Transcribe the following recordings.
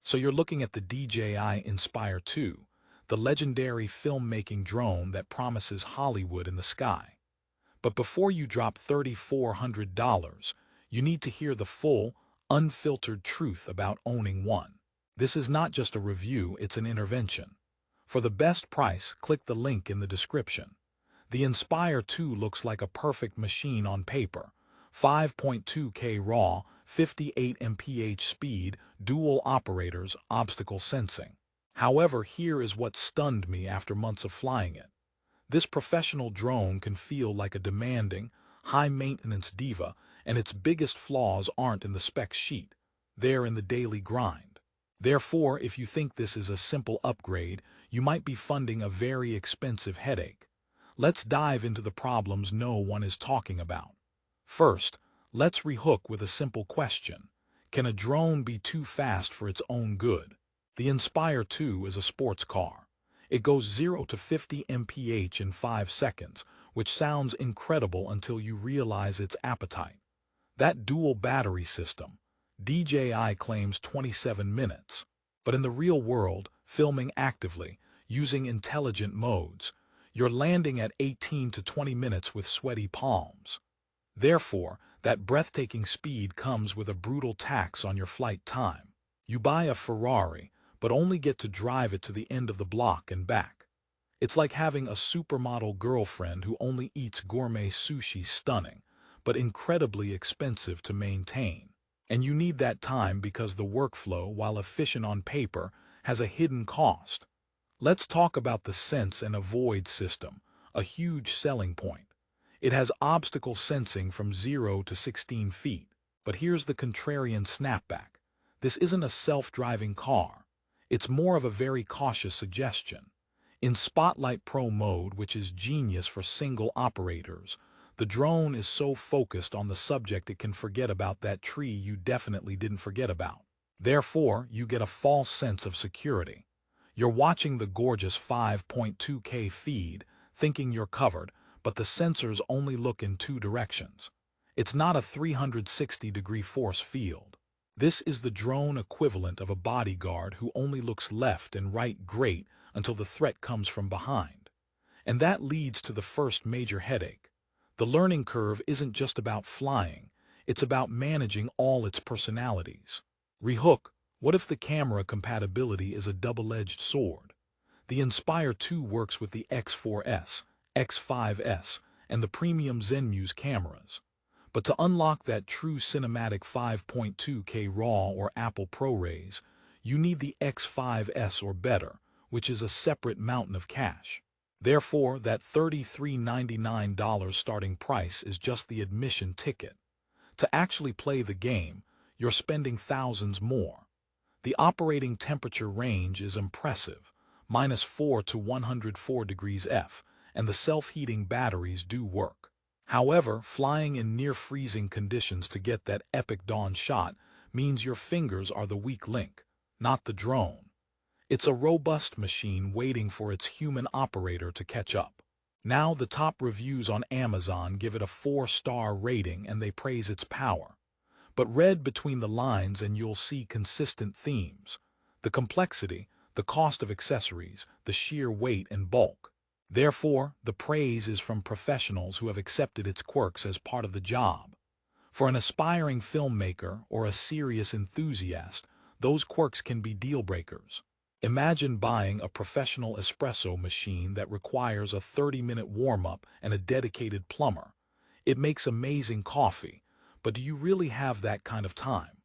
So you're looking at the DJI Inspire 2, the legendary filmmaking drone that promises Hollywood in the sky. But before you drop $3,400, you need to hear the full, unfiltered truth about owning one. This is not just a review, it's an intervention. For the best price, click the link in the description. The Inspire 2 looks like a perfect machine on paper. 5.2K RAW, 58 mph speed, dual operators, obstacle sensing. However, here is what stunned me after months of flying it. This professional drone can feel like a demanding, high-maintenance diva, and its biggest flaws aren't in the spec sheet. They're in the daily grind. Therefore, if you think this is a simple upgrade, you might be funding a very expensive headache. Let's dive into the problems no one is talking about. First, let's rehook with a simple question. Can a drone be too fast for its own good? The Inspire 2 is a sports car. It goes 0 to 50 mph in 5 seconds, which sounds incredible until you realize its appetite. That dual battery system, DJI claims 27 minutes. But in the real world, filming actively, using intelligent modes, you're landing at 18 to 20 minutes with sweaty palms. Therefore, that breathtaking speed comes with a brutal tax on your flight time. You buy a Ferrari, but only get to drive it to the end of the block and back. It's like having a supermodel girlfriend who only eats gourmet sushi, stunning, but incredibly expensive to maintain. And you need that time because the workflow, while efficient on paper, has a hidden cost. Let's talk about the sense and avoid system, a huge selling point. It has obstacle sensing from 0 to 16 feet. But here's the contrarian snapback. This isn't a self-driving car. It's more of a very cautious suggestion. In Spotlight Pro mode, which is genius for single operators, the drone is so focused on the subject it can forget about that tree you definitely didn't forget about. Therefore, you get a false sense of security. You're watching the gorgeous 5.2K feed, thinking you're covered, but the sensors only look in two directions. It's not a 360-degree force field. This is the drone equivalent of a bodyguard who only looks left and right great until the threat comes from behind. And that leads to the first major headache. The learning curve isn't just about flying, it's about managing all its personalities. Rehook, what if the camera compatibility is a double-edged sword? The Inspire 2 works with the X4S, X5S, and the premium Zenmuse cameras. But to unlock that true cinematic 5.2K RAW or Apple ProRes, you need the X5S or better, which is a separate mountain of cash. Therefore, that $33.99 starting price is just the admission ticket. To actually play the game, you're spending thousands more. The operating temperature range is impressive, -4 to 104 degrees F, and the self-heating batteries do work. However, flying in near-freezing conditions to get that epic dawn shot means your fingers are the weak link, not the drone. It's a robust machine waiting for its human operator to catch up. Now, the top reviews on Amazon give it a 4-star rating and they praise its power. But read between the lines and you'll see consistent themes. The complexity, the cost of accessories, the sheer weight and bulk. Therefore, the praise is from professionals who have accepted its quirks as part of the job. For an aspiring filmmaker or a serious enthusiast, those quirks can be deal-breakers. Imagine buying a professional espresso machine that requires a 30-minute warm-up and a dedicated plumber. It makes amazing coffee, but do you really have that kind of time?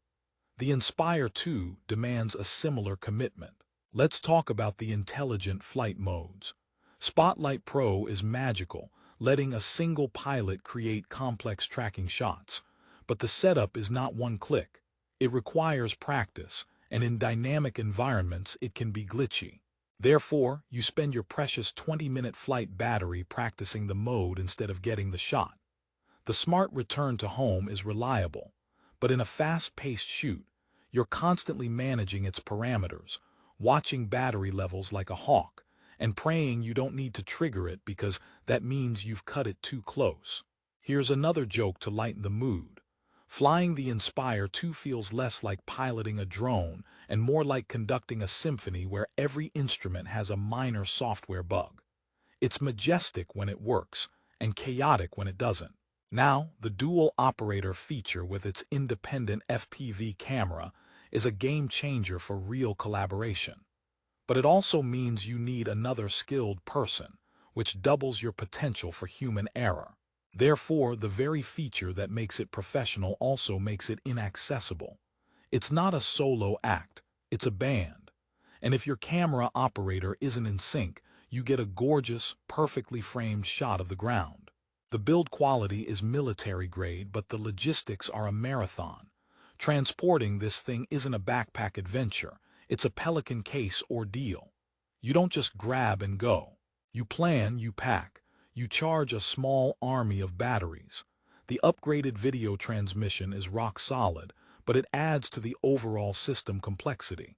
The Inspire 2 demands a similar commitment. Let's talk about the intelligent flight modes. Spotlight Pro is magical, letting a single pilot create complex tracking shots. But the setup is not one click. It requires practice, and in dynamic environments it can be glitchy. Therefore, you spend your precious 20-minute flight battery practicing the mode instead of getting the shot. The smart return to home is reliable, but in a fast-paced shoot, you're constantly managing its parameters, watching battery levels like a hawk, and praying you don't need to trigger it because that means you've cut it too close. Here's another joke to lighten the mood. Flying the Inspire 2 feels less like piloting a drone and more like conducting a symphony where every instrument has a minor software bug. It's majestic when it works, and chaotic when it doesn't. Now, the dual operator feature with its independent FPV camera is a game changer for real collaboration. But it also means you need another skilled person, which doubles your potential for human error. Therefore, the very feature that makes it professional also makes it inaccessible. It's not a solo act, it's a band. And if your camera operator isn't in sync, you get a gorgeous, perfectly framed shot of the ground. The build quality is military grade, but the logistics are a marathon. Transporting this thing isn't a backpack adventure, it's a pelican case ordeal. You don't just grab and go. You plan, you pack, you charge a small army of batteries. The upgraded video transmission is rock solid, but it adds to the overall system complexity.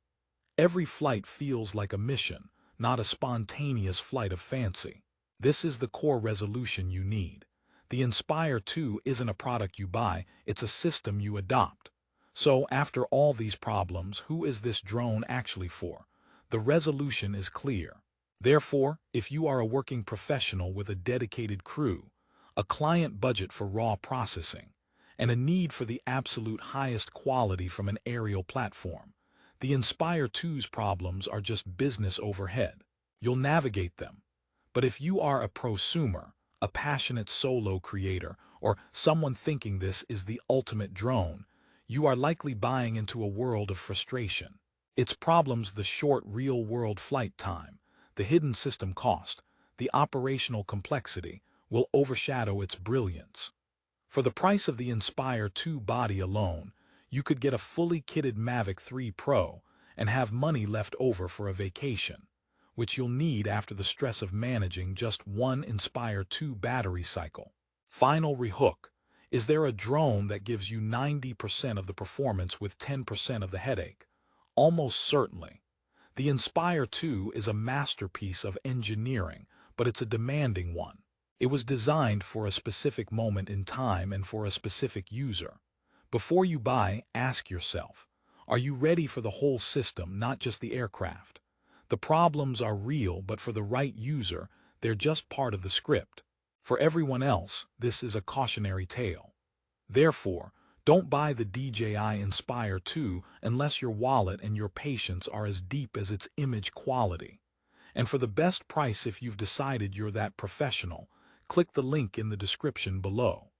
Every flight feels like a mission, not a spontaneous flight of fancy. This is the core resolution you need. The Inspire 2 isn't a product you buy, it's a system you adopt. So, after all these problems, who is this drone actually for? The resolution is clear. Therefore, if you are a working professional with a dedicated crew, a client budget for raw processing, and a need for the absolute highest quality from an aerial platform, the Inspire 2's problems are just business overhead. You'll navigate them. But if you are a prosumer, a passionate solo creator, or someone thinking this is the ultimate drone, you are likely buying into a world of frustration. Its problems: the short real-world flight time, the hidden system cost, the operational complexity, will overshadow its brilliance. For the price of the Inspire 2 body alone, you could get a fully kitted Mavic 3 Pro and have money left over for a vacation, which you'll need after the stress of managing just one Inspire 2 battery cycle. Final rehook: is there a drone that gives you 90% of the performance with 10% of the headache? Almost certainly. The Inspire 2 is a masterpiece of engineering, but it's a demanding one. It was designed for a specific moment in time and for a specific user. Before you buy, ask yourself, are you ready for the whole system, not just the aircraft? The problems are real, but for the right user, they're just part of the script. For everyone else, this is a cautionary tale. Therefore, don't buy the DJI Inspire 2 unless your wallet and your patience are as deep as its image quality. And for the best price, if you've decided you're that professional, click the link in the description below.